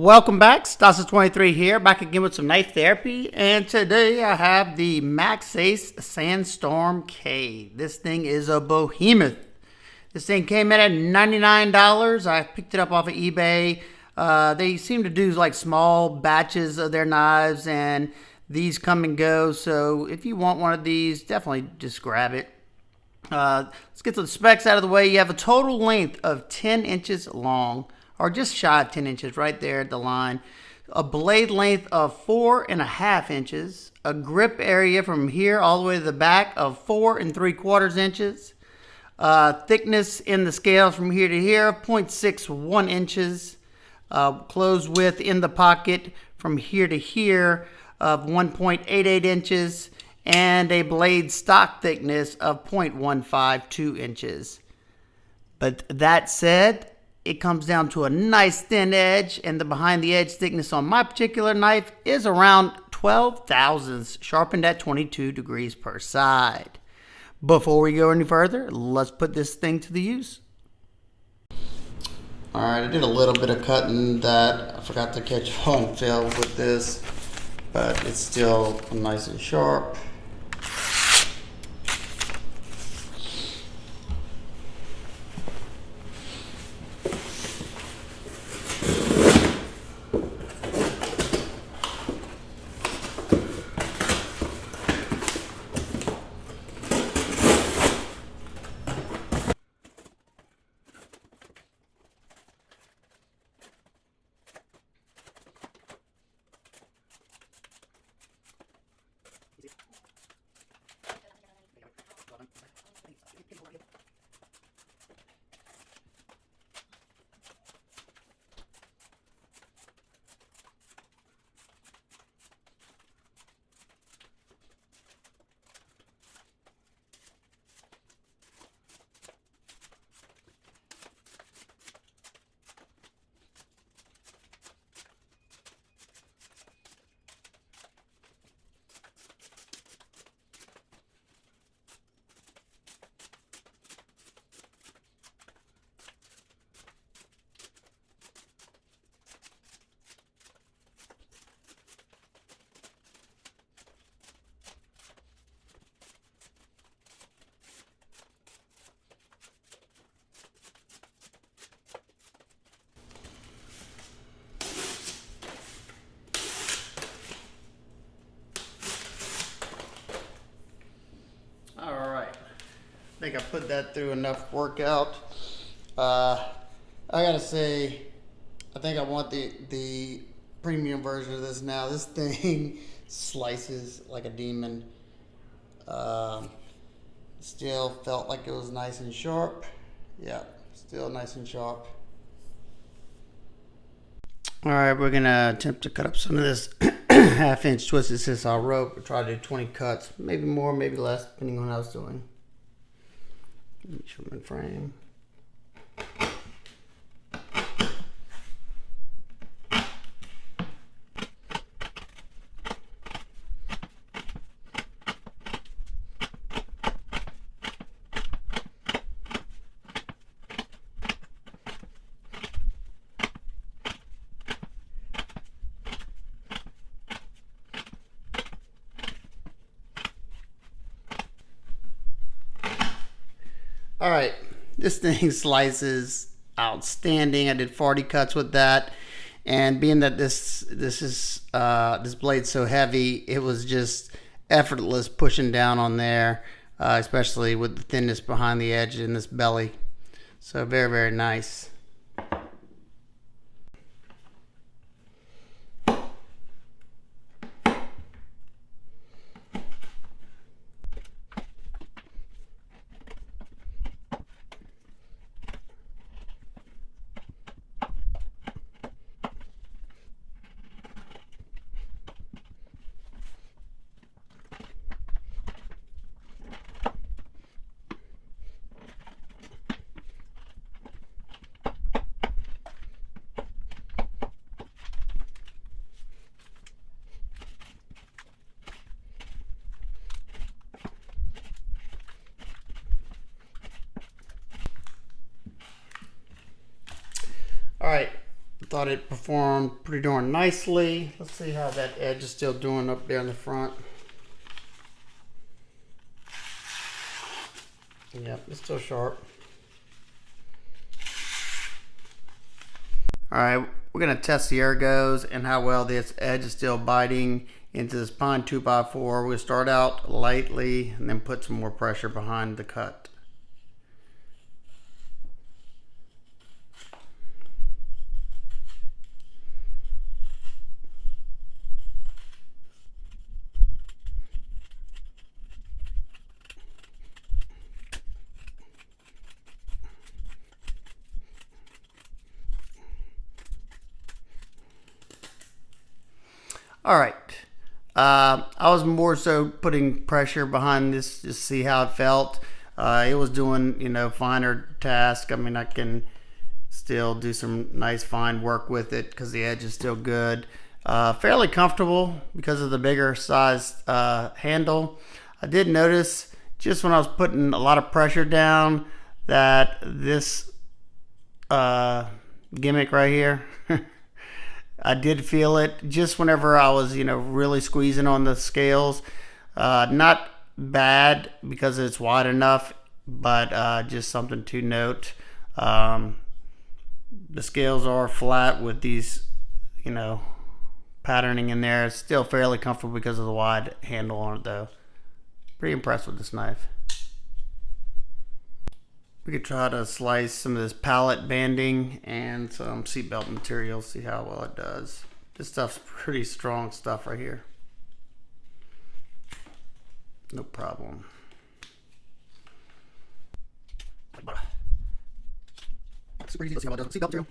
Welcome back, Stassa 23 here, back again with some knife therapy, and today I have the Maxace Sandstorm K. This thing is a behemoth. This thing came in at $99. I picked it up off of eBay. They seem to do like small batches of their knives, and these come and go, so if you want one of these, definitely just grab it. Let's get the specs out of the way. You have a total length of 10 inches long, or just shy of 10 inches right there at the line. A blade length of 4.5 inches. A grip area from here all the way to the back of 4 3/4 inches. Thickness in the scales from here to here of 0.61 inches. Closed width in the pocket from here to here of 1.88 inches. And a blade stock thickness of 0.152 inches. But that said, it comes down to a nice thin edge, and the behind the edge thickness on my particular knife is around 12 thousandths, sharpened at 22 degrees per side. Before we go any further, let's put this thing to the use. Alright, I did a little bit of cutting that I forgot to catch on film with this, but it's still nice and sharp. I think I put that through enough workout. I gotta say, I think I want the premium version of this now. This thing slices like a demon. Still felt like it was nice and sharp. Yeah, still nice and sharp. All right, we're gonna attempt to cut up some of this half-inch twisted sisal rope. We'll try to do 20 cuts, maybe more, maybe less, depending on how it's doing. Measurement frame. All right, this thing slices outstanding. I did 40 cuts with that, and being that this blade's so heavy, it was just effortless pushing down on there, especially with the thinness behind the edge in this belly. So very, very nice. All right, Thought it performed pretty darn nicely. Let's see how that edge is still doing up there in the front. Yep, it's still sharp. Alright, we're going to test the ergos and how well this edge is still biting into this pine 2x4. We're going to start out lightly and then put some more pressure behind the cut. All right, I was more so putting pressure behind this to see how it felt. It was doing, finer task. I mean, I can still do some nice fine work with it because the edge is still good. Fairly comfortable because of the bigger size handle. I did notice just when I was putting a lot of pressure down that this gimmick right here, I did feel it just whenever I was, really squeezing on the scales. Not bad because it's wide enough, but just something to note. The scales are flat with these, patterning in there. It's still fairly comfortable because of the wide handle on it, though. Pretty impressed with this knife. We could try to slice some of this pallet banding and some seatbelt material, see how well it does. This stuff's pretty strong stuff right here. No problem. Super easy to see how it does with seatbelt material.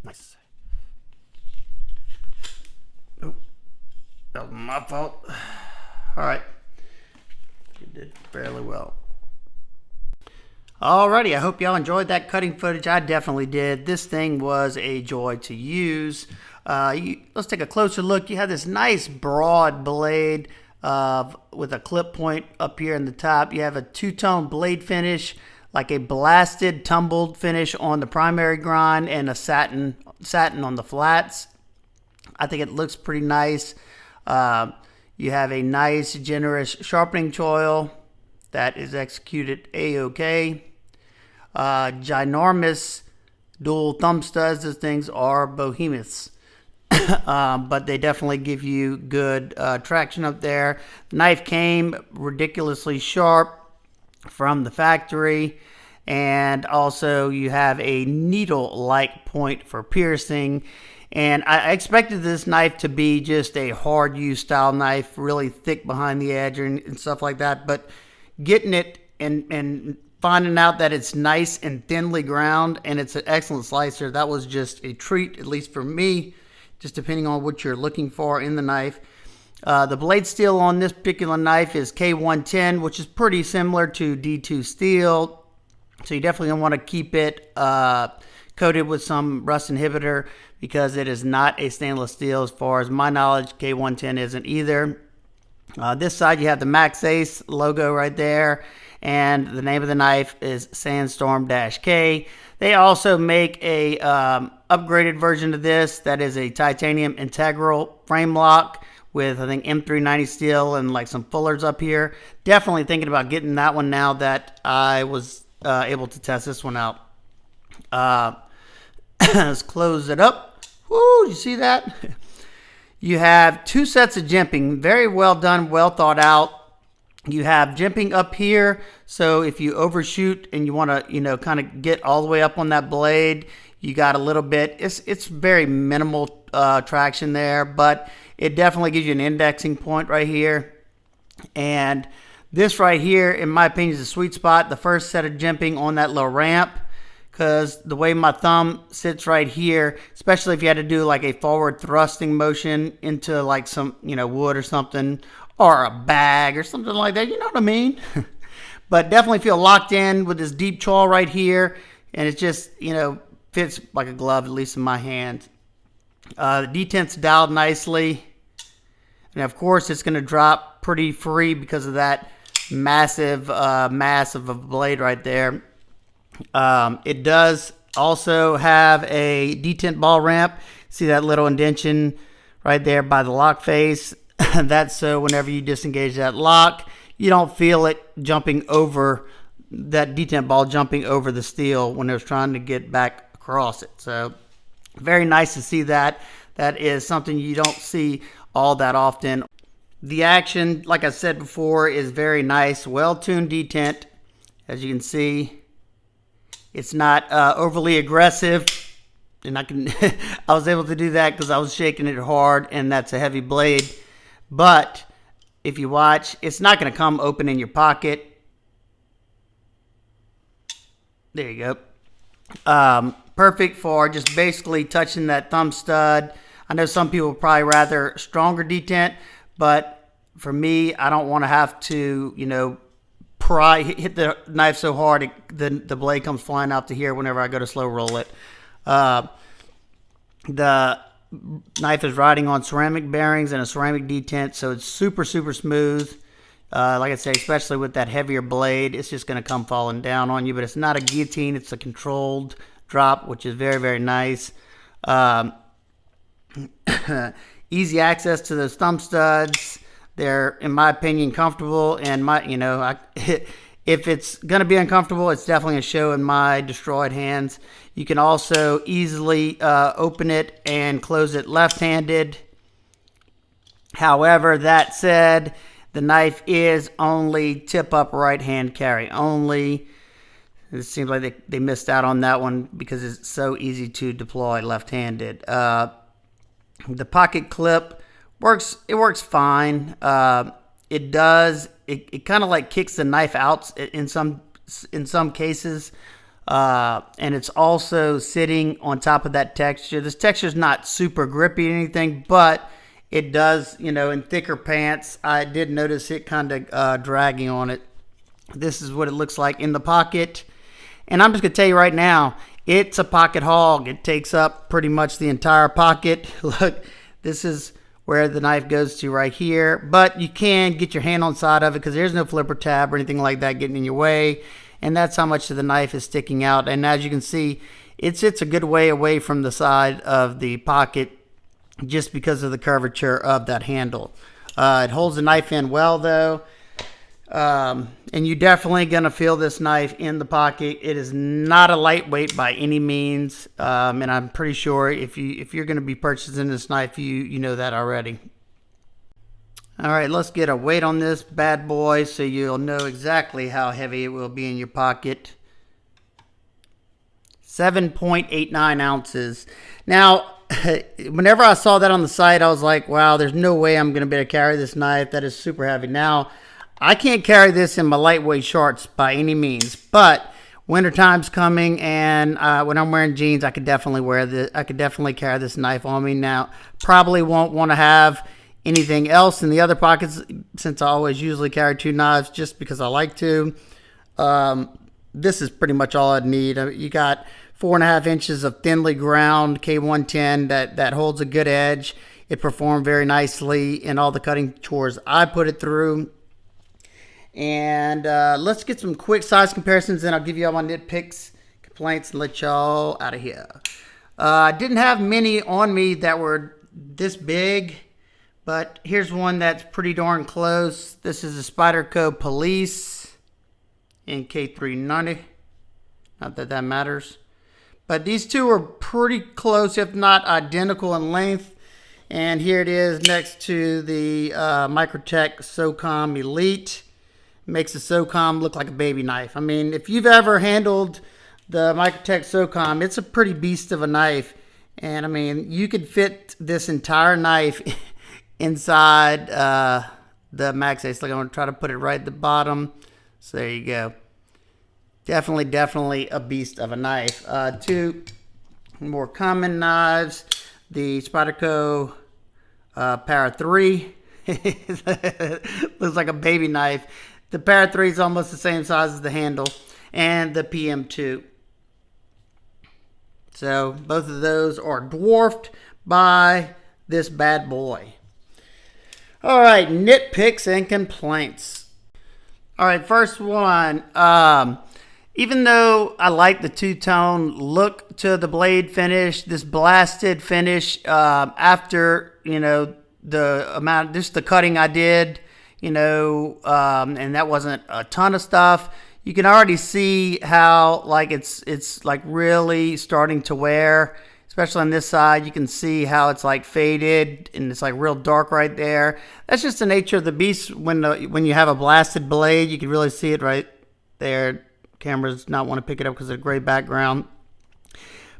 Nice. Nope. That was my fault. Alright. You did fairly well. Alrighty, I hope y'all enjoyed that cutting footage. I definitely did. This thing was a joy to use. Let's take a closer look. You have this nice broad blade with a clip point up here in the top. You have a two-tone blade finish, like a blasted, tumbled finish on the primary grind and a satin on the flats. I think it looks pretty nice. You have a nice, generous sharpening choil that is executed A-OK. Ginormous dual thumb studs. Those things are behemoths. But they definitely give you good traction up there. The knife came ridiculously sharp from the factory. And also you have a needle-like point for piercing. And I expected this knife to be just a hard use style knife, really thick behind the edge and stuff like that. But getting it and finding out that it's nice and thinly ground and it's an excellent slicer, that was just a treat, at least for me, just depending on what you're looking for in the knife. The blade steel on this particular knife is K110, which is pretty similar to D2 steel. So you definitely want to keep it coated with some rust inhibitor because it is not a stainless steel. As far as my knowledge, K110 isn't either. This side you have the Maxace logo right there, and the name of the knife is Sandstorm-K. They also make a upgraded version of this that is a titanium integral frame lock with, I think, M390 steel and like some fullers up here. Definitely thinking about getting that one now that I was able to test this one out. Let's close it up. Woo, you see that? You have two sets of jimping, very well done, well thought out. You have jimping up here, so if you overshoot and you want to, kind of get all the way up on that blade, you got a little bit. It's very minimal traction there, but it definitely gives you an indexing point right here. And this right here, in my opinion, is a sweet spot. The first set of jimping on that little ramp, because the way my thumb sits right here, especially if you had to do like a forward thrusting motion into like some, wood or something, or a bag or something like that, you know what I mean? But definitely feel locked in with this deep choil right here, and it just, fits like a glove, at least in my hand. The detent's dialed nicely, and of course it's going to drop pretty free because of that massive mass of a blade right there. It does Also have a detent ball ramp. See that little indentation right there by the lock face? That's so whenever you disengage that lock, you don't feel it jumping over, that detent ball jumping over the steel when it's trying to get back across it. So very nice to see that. That is something you don't see all that often. The action, like I said before, is very nice. Well-tuned detent, as you can see. It's not overly aggressive, and I was able to do that because I was shaking it hard, and that's a heavy blade. But if you watch, it's not going to come open in your pocket. There you go. Perfect for just basically touching that thumb stud. I know some people probably rather stronger detent, but for me, I don't want to have to, hit the knife so hard the blade comes flying out to here whenever I go to slow roll it. The knife is riding on ceramic bearings and a ceramic detent, so it's super smooth. Like I say, especially with that heavier blade, it's just going to come falling down on you. But it's not a guillotine; it's a controlled drop, which is very nice. Easy access to those thumb studs. They're, in my opinion, comfortable, and if it's going to be uncomfortable, it's definitely a show in my destroyed hands. You can also easily open it and close it left-handed. However, that said, the knife is only tip-up right-hand carry only. It seems like they missed out on that one because it's so easy to deploy left-handed. The pocket clip works fine. It kind of like kicks the knife out in some cases, and it's also sitting on top of that texture. This texture is not super grippy or anything, but it does, in thicker pants, I did notice it kind of dragging on it. This is what it looks like in the pocket, and I'm just gonna tell you right now, it's a pocket hog. It takes up pretty much the entire pocket. Look, this is where the knife goes to right here, but you can get your hand on the side of it because there's no flipper tab or anything like that getting in your way, and that's how much of the knife is sticking out. And as you can see, it sits a good way away from the side of the pocket just because of the curvature of that handle. It holds the knife in well though, and you're definitely going to feel this knife in the pocket. It is not a lightweight by any means, and I'm pretty sure if you're going to be purchasing this knife, you know that already. All right, let's get a weight on this bad boy so you'll know exactly how heavy it will be in your pocket. 7.89 ounces. Now, whenever I saw that on the site, I was like, wow, there's no way I'm going to be able to carry this knife. That is super heavy. Now, I can't carry this in my lightweight shorts by any means, but wintertime's coming, and when I'm wearing jeans, I could definitely carry this knife on me. Now, probably won't want to have anything else in the other pockets since I always usually carry two knives just because I like to. This is pretty much all I'd need. You got 4.5 inches of thinly ground K110 that holds a good edge. It performed very nicely in all the cutting chores I put it through. And let's get some quick size comparisons, and I'll give you all my nitpicks, complaints, and let y'all out of here. I didn't have many on me that were this big, but here's one that's pretty darn close. This is a Spyderco Police in K390. Not that that matters. But these two are pretty close, if not identical in length. And here it is next to the Microtech SOCOM Elite. Makes the SOCOM look like a baby knife. I mean, if you've ever handled the Microtech SOCOM, it's a pretty beast of a knife. And I mean, you could fit this entire knife inside the Maxace. Like, I'm going to try to put it right at the bottom. So there you go. Definitely a beast of a knife. Two more common knives. The Spyderco Para 3. Looks like a baby knife. The Para 3 is almost the same size as the handle. And the PM2. So both of those are dwarfed by this bad boy. All right, nitpicks and complaints. All right, first one. Even though I like the two-tone look to the blade finish, this blasted finish, after, the amount, just the cutting I did, and that wasn't a ton of stuff, you can already see how, like, it's like really starting to wear, especially on this side. You can see how it's like faded and it's like real dark right there. That's just the nature of the beast. When you have a blasted blade, you can really see it right there. Cameras not want to pick it up because of the gray background,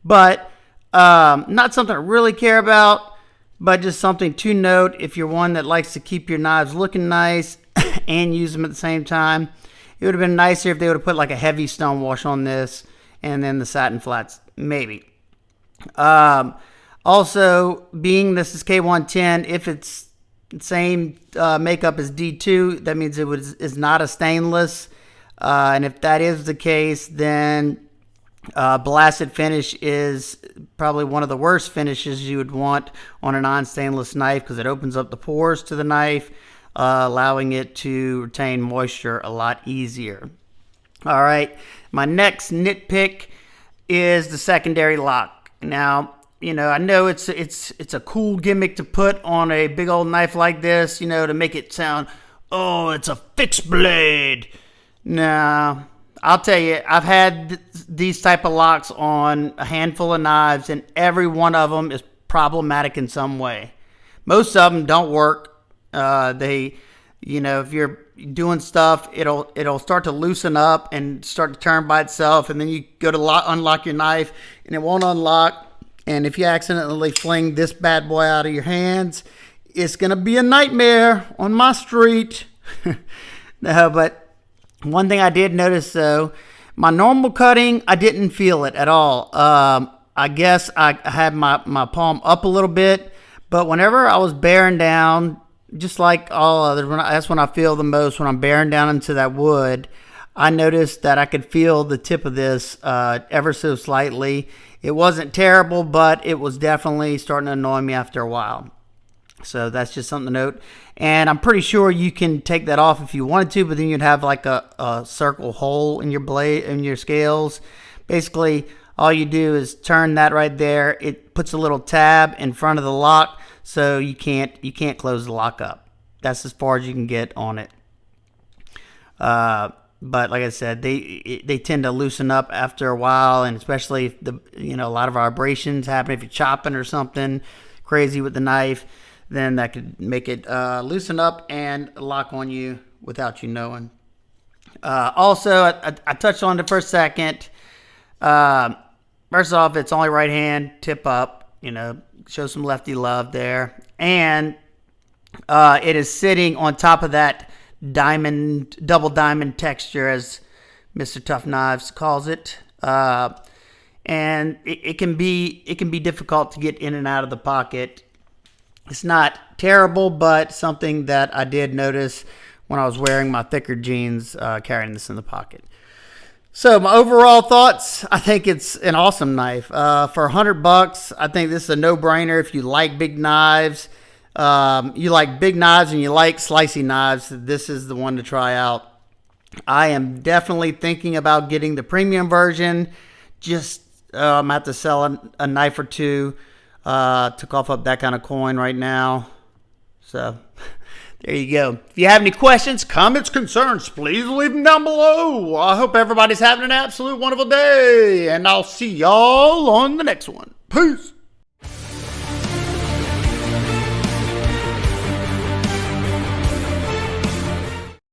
but not something I really care about, but just something to note if you're one that likes to keep your knives looking nice and use them at the same time. It would have been nicer if they would have put like a heavy stone wash on this and then the satin flats, maybe. Also, being this is K110, if it's the same makeup as D2, that means is not a stainless. And if that is the case, then blasted finish is probably one of the worst finishes you would want on a non-stainless knife because it opens up the pores to the knife, allowing it to retain moisture a lot easier. All right, my next nitpick is the secondary lock. Now, I know it's a cool gimmick to put on a big old knife like this, to make it sound, oh, it's a fixed blade. Nah, I'll tell you, I've had these type of locks on a handful of knives, and every one of them is problematic in some way. Most of them don't work. If you're doing stuff, it'll start to loosen up and start to turn by itself, and then you go to unlock your knife, and it won't unlock. And if you accidentally fling this bad boy out of your hands, it's gonna be a nightmare on my street. No, but one thing I did notice, though, my normal cutting, I didn't feel it at all. I guess I had my palm up a little bit, but whenever I was bearing down, just like all others, that's when I feel the most, when I'm bearing down into that wood. I noticed that I could feel the tip of this ever so slightly. It wasn't terrible, but it was definitely starting to annoy me after a while. So that's just something to note. And I'm pretty sure you can take that off if you wanted to, but then you'd have like a circle hole in your blade, in your scales. Basically, all you do is turn that right there. It puts a little tab in front of the lock, so you can't close the lock up. That's as far as you can get on it. But like I said, they tend to loosen up after a while, and especially if a lot of vibrations happen if you're chopping or something crazy with the knife, then that could make it loosen up and lock on you without you knowing. Also, I touched on it for a second. First off, it's only right hand, tip up, show some lefty love there. And it is sitting on top of that double diamond texture, as Mr. Tough Knives calls it. And it can be difficult to get in and out of the pocket. It's not terrible, but something that I did notice when I was wearing my thicker jeans, carrying this in the pocket. So my overall thoughts, I think it's an awesome knife. For $100, I think this is a no-brainer. If you like big knives, you like big knives and you like slicey knives, this is the one to try out. I am definitely thinking about getting the premium version. Just I'm about to sell a knife or two to cough up that kind of coin right now. So there you go. If you have any questions, comments, concerns, please leave them down below. I hope everybody's having an absolute wonderful day, and I'll see y'all on the next one. Peace.